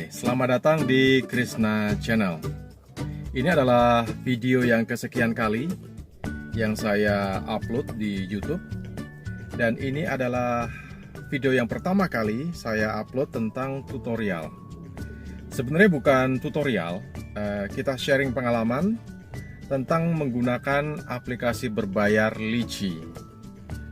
Selamat datang di Krishna Channel. Ini adalah video yang kesekian kali yang saya upload di YouTube. Dan ini adalah video yang pertama kali saya upload tentang tutorial. Sebenarnya bukan tutorial, kita sharing pengalaman tentang menggunakan aplikasi berbayar Litchi.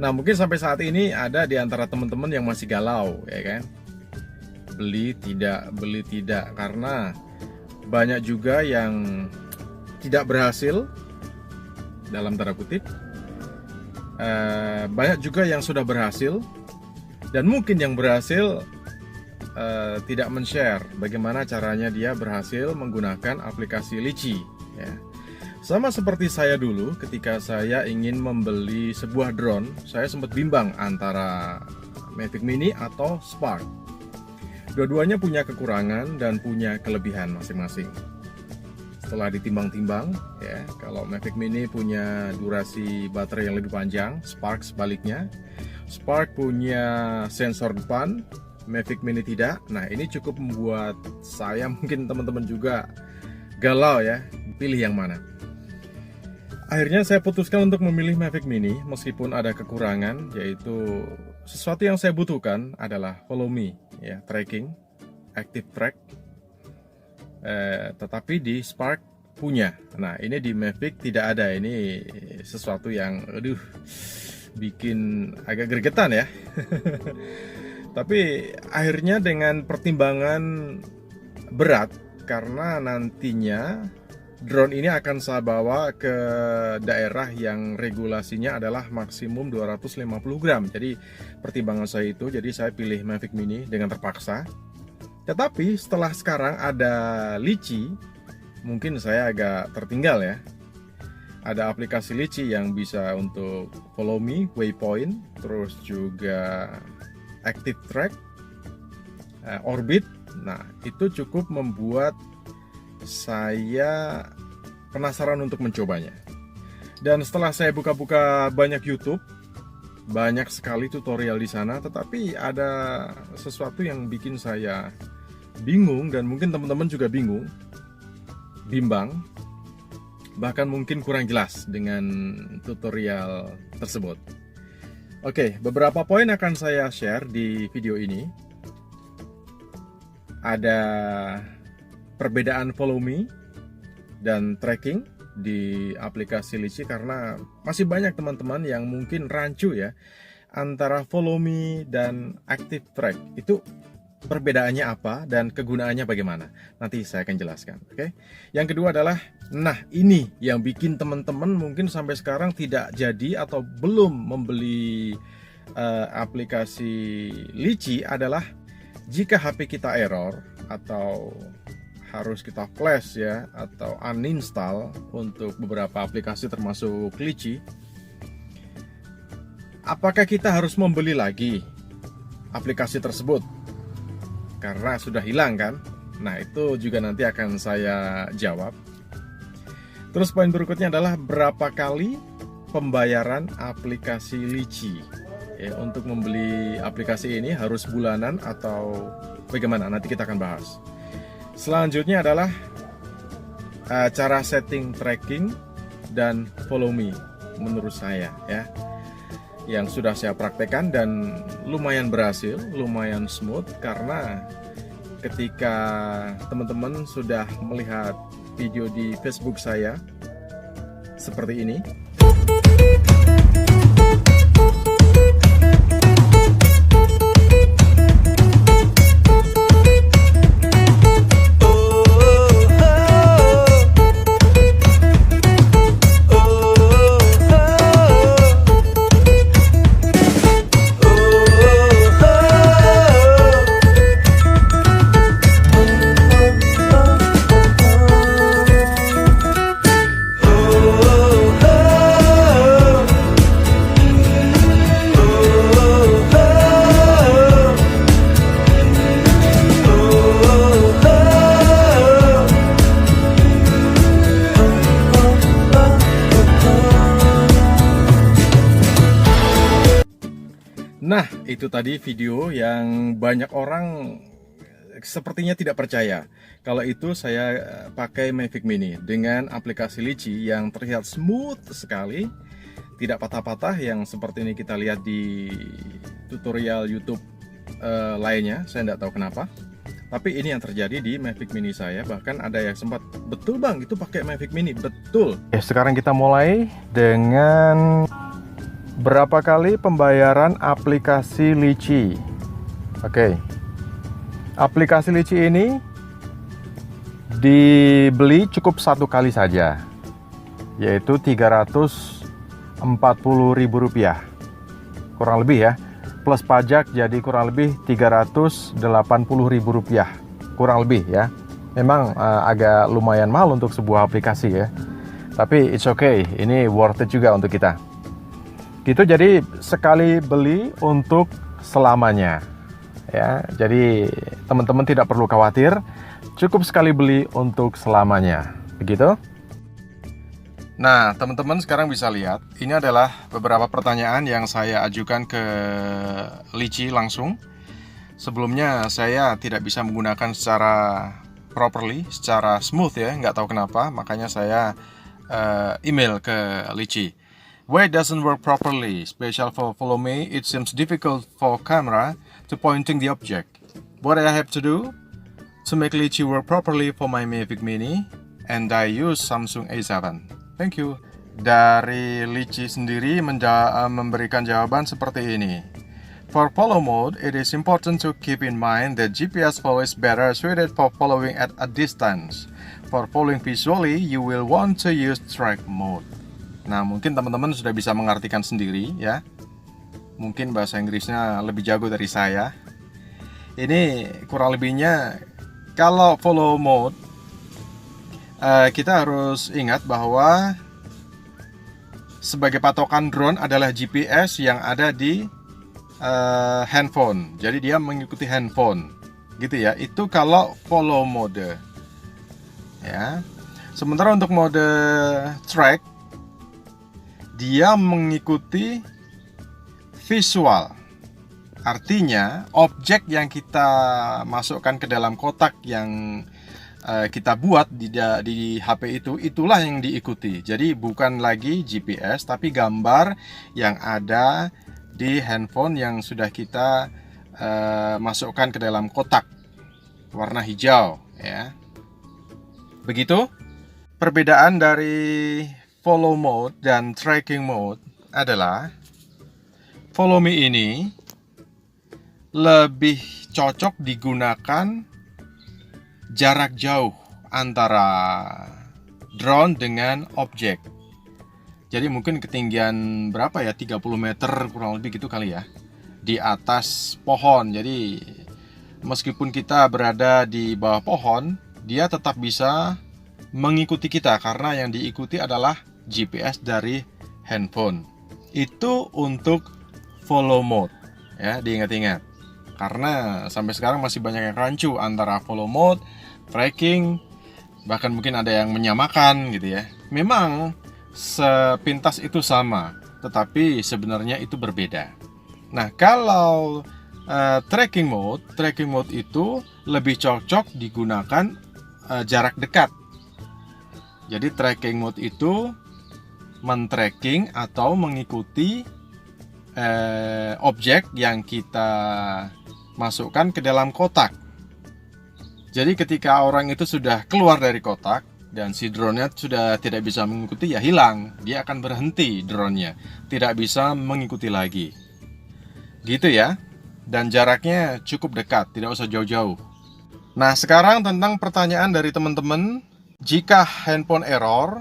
Nah, mungkin sampai saat ini ada di antara teman-teman yang masih galau, ya kan? Beli tidak, karena banyak juga yang tidak berhasil, dalam tanda kutip. Banyak juga yang sudah berhasil, dan mungkin yang berhasil tidak men-share bagaimana caranya dia berhasil menggunakan aplikasi Litchi, ya. Sama seperti saya dulu ketika saya ingin membeli sebuah drone, saya sempat bimbang antara Mavic Mini atau Spark. Dua-duanya punya kekurangan dan punya kelebihan masing-masing. Setelah ditimbang-timbang, ya, kalau Mavic Mini punya durasi baterai yang lebih panjang, Spark sebaliknya. Spark punya sensor depan, Mavic Mini tidak. Nah, ini cukup membuat saya, mungkin teman-teman juga galau, ya, pilih yang mana. Akhirnya saya putuskan untuk memilih Mavic Mini meskipun ada kekurangan, yaitu sesuatu yang saya butuhkan adalah follow me, ya, tracking, active track. Tetapi di Spark punya. Nah, ini di Mavic tidak ada. Ini sesuatu yang bikin agak gregetan, ya. Tapi akhirnya dengan pertimbangan berat, karena nantinya drone ini akan saya bawa ke daerah yang regulasinya adalah maksimum 250 gram. Jadi pertimbangan saya itu, jadi saya pilih Mavic Mini dengan terpaksa. Tetapi setelah sekarang ada Litchi, mungkin saya agak tertinggal, ya. Ada aplikasi Litchi yang bisa untuk follow me, waypoint, terus juga active track, orbit. Nah, itu cukup membuat saya penasaran untuk mencobanya. Dan setelah saya buka-buka banyak YouTube, banyak sekali tutorial di sana, tetapi ada sesuatu yang bikin saya bingung, dan mungkin teman-teman juga bimbang, bahkan mungkin kurang jelas dengan tutorial tersebut. Oke, beberapa poin akan saya share di video ini. Ada perbedaan follow me dan tracking di aplikasi Litchi, karena masih banyak teman-teman yang mungkin rancu, ya, antara follow me dan active track. Itu perbedaannya apa dan kegunaannya bagaimana? Nanti saya akan jelaskan, oke? Yang kedua adalah, nah, ini yang bikin teman-teman mungkin sampai sekarang tidak jadi atau belum membeli aplikasi Litchi adalah jika HP kita error atau harus kita flash, ya, atau uninstall untuk beberapa aplikasi termasuk Litchi, apakah kita harus membeli lagi aplikasi tersebut karena sudah hilang, kan? Nah, itu juga nanti akan saya jawab. Terus poin berikutnya adalah berapa kali pembayaran aplikasi Litchi, ya, untuk membeli aplikasi ini harus bulanan atau bagaimana? Nanti kita akan bahas. Selanjutnya adalah cara setting tracking dan follow me menurut saya, ya, yang sudah saya praktekkan dan lumayan berhasil, lumayan smooth, karena ketika teman-teman sudah melihat video di Facebook saya seperti ini. Nah, itu tadi video yang banyak orang sepertinya tidak percaya. Kalau itu saya pakai Mavic Mini dengan aplikasi Litchi yang terlihat smooth sekali, tidak patah-patah yang seperti ini kita lihat di tutorial YouTube lainnya. Saya tidak tahu kenapa. Tapi ini yang terjadi di Mavic Mini saya. Bahkan ada yang sempat, betul bang itu pakai Mavic Mini, betul. Sekarang kita mulai dengan berapa kali pembayaran aplikasi Litchi. Oke, aplikasi Litchi ini dibeli cukup 1 kali saja, yaitu Rp340.000 kurang lebih ya, plus pajak jadi kurang lebih Rp380.000 kurang lebih ya. Memang agak lumayan mahal untuk sebuah aplikasi ya, tapi it's okay, ini worth it juga untuk kita gitu. Jadi sekali beli untuk selamanya ya, jadi teman-teman tidak perlu khawatir, cukup sekali beli untuk selamanya begitu. Nah, teman-teman sekarang bisa lihat, ini adalah beberapa pertanyaan yang saya ajukan ke Litchi langsung. Sebelumnya saya tidak bisa menggunakan secara properly, secara smooth ya, nggak tahu kenapa, makanya saya email ke Litchi. Why it doesn't work properly, special for follow me, it seems difficult for camera to pointing the object. What I have to do to make Litchi work properly for my Mavic Mini, and I use Samsung A7. Thank you. Dari Litchi sendiri memberikan jawaban seperti ini. For follow mode, it is important to keep in mind that GPS follow is better suited for following at a distance. For following visually, you will want to use track mode. Nah, mungkin teman-teman sudah bisa mengartikan sendiri ya. Mungkin bahasa Inggrisnya lebih jago dari saya. Ini kurang lebihnya, kalau follow mode, kita harus ingat bahwa sebagai patokan drone adalah GPS yang ada di handphone. Jadi dia mengikuti handphone, gitu ya. Itu kalau follow mode, ya. Sementara untuk mode track, dia mengikuti visual. Artinya objek yang kita masukkan ke dalam kotak yang kita buat di HP itu, itulah yang diikuti. Jadi bukan lagi GPS, tapi gambar yang ada di handphone yang sudah kita masukkan ke dalam kotak warna hijau ya. Begitu. Perbedaan dari follow mode dan tracking mode adalah follow me ini lebih cocok digunakan jarak jauh antara drone dengan objek. Jadi mungkin ketinggian berapa ya, 30 meter kurang lebih gitu kali ya, di atas pohon. Jadi meskipun kita berada di bawah pohon, dia tetap bisa mengikuti kita karena yang diikuti adalah GPS dari handphone. Itu untuk follow mode ya, diingat-ingat. Karena sampai sekarang masih banyak yang rancu antara follow mode, tracking, bahkan mungkin ada yang menyamakan gitu ya. Memang sepintas itu sama, tetapi sebenarnya itu berbeda. Nah, kalau tracking mode itu lebih cocok digunakan jarak dekat. Jadi tracking mode itu men-tracking atau mengikuti objek yang kita masukkan ke dalam kotak. Jadi ketika orang itu sudah keluar dari kotak dan si drone-nya sudah tidak bisa mengikuti, ya hilang. Dia akan berhenti drone-nya, tidak bisa mengikuti lagi. Gitu ya. Dan jaraknya cukup dekat, tidak usah jauh-jauh. Nah, sekarang tentang pertanyaan dari teman-teman. Jika handphone error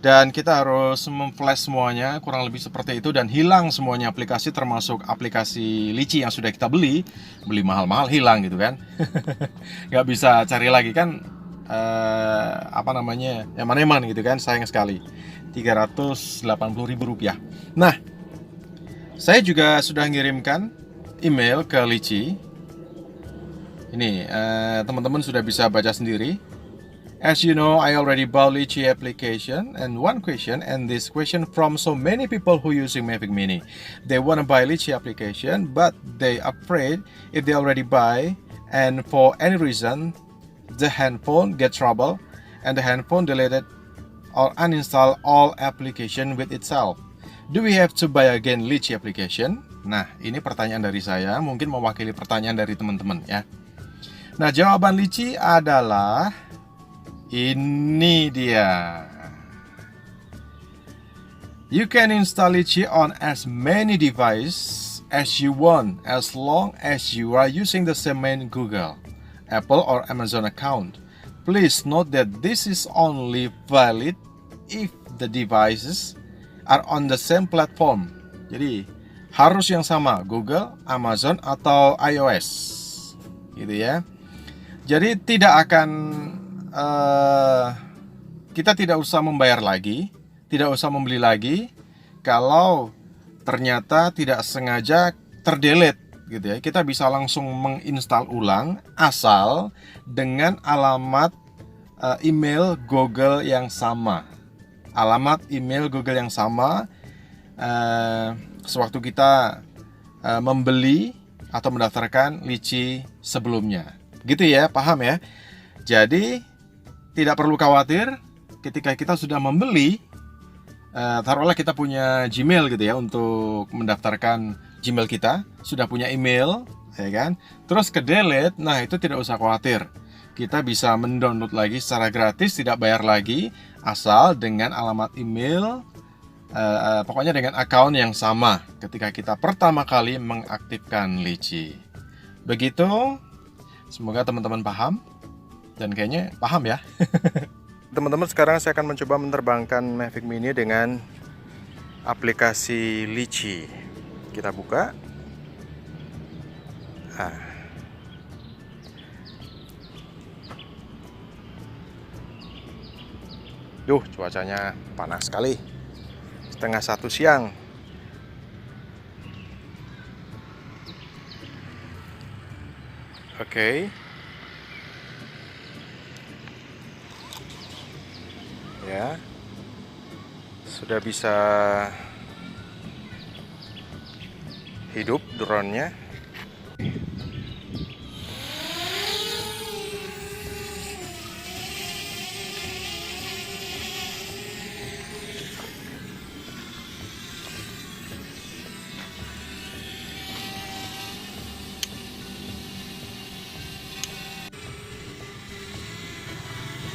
dan kita harus memflash semuanya, kurang lebih seperti itu, dan hilang semuanya aplikasi, termasuk aplikasi Litchi yang sudah kita beli mahal-mahal, hilang gitu kan. Nggak bisa cari lagi kan, eman-eman gitu kan, sayang sekali. Rp380.000. Nah, saya juga sudah ngirimkan email ke Litchi. Ini teman-teman sudah bisa baca sendiri. As you know, I already bought Litchi application, and one question, and this question from so many people who using Mavic Mini. They want to buy Litchi application, but they afraid if they already buy and for any reason the handphone get trouble and the handphone deleted or uninstall all application with itself, do we have to buy again Litchi application? Nah, ini pertanyaan dari saya, mungkin mewakili pertanyaan dari teman-teman ya. Nah, jawaban Litchi adalah ini dia. You can install Litchi on as many devices as you want, as long as you are using the same main Google, Apple or Amazon account. Please note that this is only valid if the devices are on the same platform. Jadi harus yang sama, Google, Amazon atau iOS, gitu ya. Jadi tidak akan kita tidak usah membayar lagi, tidak usah membeli lagi kalau ternyata tidak sengaja terdelete gitu ya. Kita bisa langsung menginstal ulang asal dengan alamat email Google yang sama. Alamat email Google yang sama sewaktu kita membeli atau mendaftarkan Litchi sebelumnya. Gitu ya, paham ya? Jadi tidak perlu khawatir ketika kita sudah membeli, taruhlah kita punya Gmail gitu ya untuk mendaftarkan Gmail kita, sudah punya email, ya kan? Terus ke delete, nah itu tidak usah khawatir. Kita bisa mendownload lagi secara gratis, tidak bayar lagi, asal dengan alamat email, pokoknya dengan account yang sama ketika kita pertama kali mengaktifkan Litchi. Begitu, semoga teman-teman paham, dan kayaknya paham ya. Teman-teman, sekarang saya akan mencoba menerbangkan Mavic Mini dengan aplikasi Litchi. Kita buka. Duh, cuacanya panas sekali. 12:30 siang. Oke. Ya. Sudah bisa hidup drone-nya.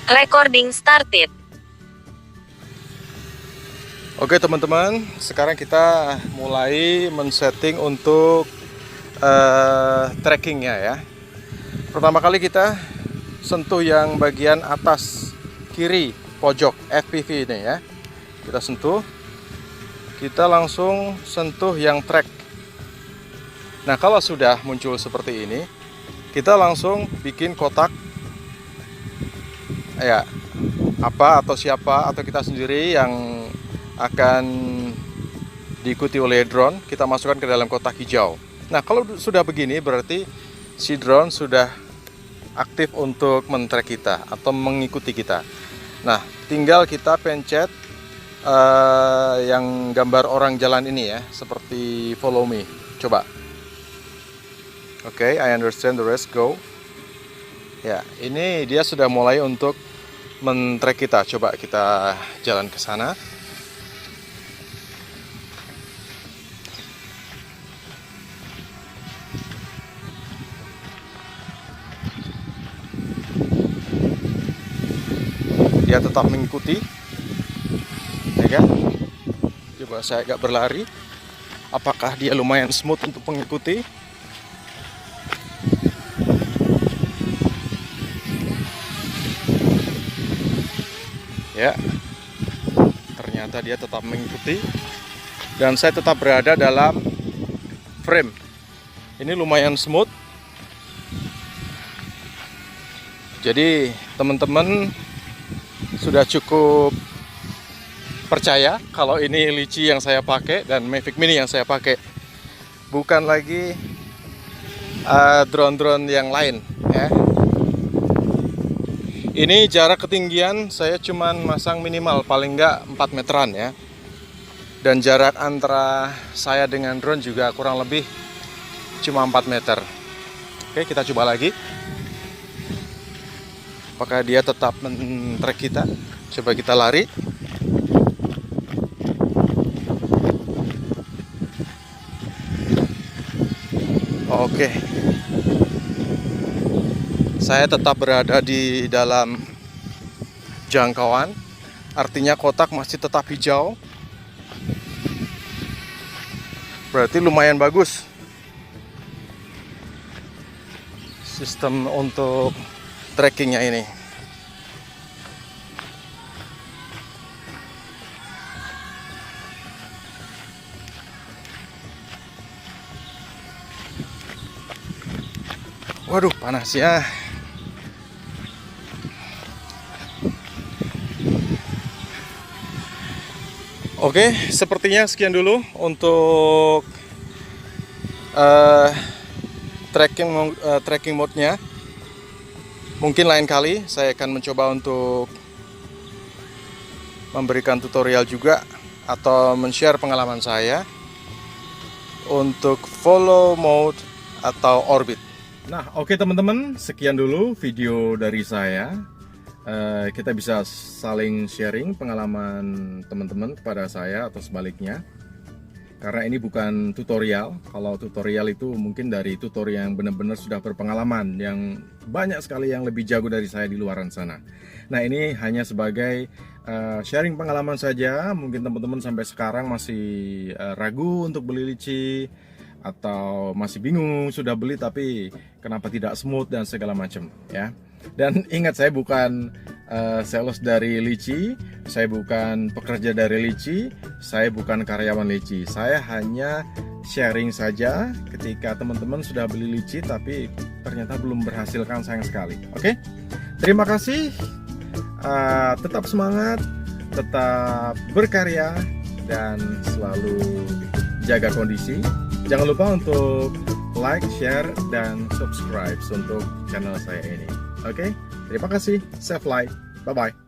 Recording started. Oke teman-teman, sekarang kita mulai men-setting untuk trackingnya ya. Pertama kali kita sentuh yang bagian atas kiri pojok FPV ini ya. Kita sentuh, kita langsung sentuh yang track. Nah kalau sudah muncul seperti ini, kita langsung bikin kotak ya, apa atau siapa atau kita sendiri yang akan diikuti oleh drone, kita masukkan ke dalam kotak hijau. Nah kalau sudah begini berarti si drone sudah aktif untuk men-track kita atau mengikuti kita. Nah tinggal kita pencet yang gambar orang jalan ini ya, seperti follow me. Coba. Oke, I understand the rest, go. Ya, ini dia sudah mulai untuk men-track kita. Coba kita jalan ke sana. Dia tetap mengikuti, ya kan? Coba saya agak berlari. Apakah dia lumayan smooth untuk mengikuti? Ya, ternyata dia tetap mengikuti dan saya tetap berada dalam frame. Ini lumayan smooth. Jadi teman-teman sudah cukup percaya kalau ini Litchi yang saya pakai dan Mavic Mini yang saya pakai, bukan lagi drone-drone yang lain ya. Ini jarak ketinggian saya cuman masang minimal paling enggak 4 meteran ya. Dan jarak antara saya dengan drone juga kurang lebih cuma 4 meter. Oke, kita coba lagi. Apakah dia tetap men-track kita? Coba kita lari. Oke. Saya tetap berada di dalam jangkauan. Artinya kotak masih tetap hijau. Berarti lumayan bagus sistem untuk trackingnya ini. Waduh, panas ya. Oke, sepertinya sekian dulu untuk tracking mode-nya. Mungkin lain kali saya akan mencoba untuk memberikan tutorial juga atau men-share pengalaman saya untuk follow mode atau orbit. Nah, oke teman-teman, sekian dulu video dari saya. Kita bisa saling sharing pengalaman teman-teman kepada saya atau sebaliknya. Karena ini bukan tutorial. Kalau tutorial itu mungkin dari tutorial yang benar-benar sudah berpengalaman, yang banyak sekali yang lebih jago dari saya di luaran sana. Nah, ini hanya sebagai sharing pengalaman saja. Mungkin teman-teman sampai sekarang masih ragu untuk beli lici, atau masih bingung sudah beli tapi kenapa tidak smooth dan segala macam ya. Dan ingat, saya bukan sales dari lici, saya bukan pekerja dari lici, saya bukan karyawan lici. Saya hanya sharing saja ketika teman-teman sudah beli lici tapi ternyata belum berhasilkan, sayang sekali. Oke, terima kasih, tetap semangat, tetap berkarya, dan selalu jaga kondisi. Jangan lupa untuk like, share, dan subscribe untuk channel saya ini. Oke, terima kasih. Save life. Bye-bye.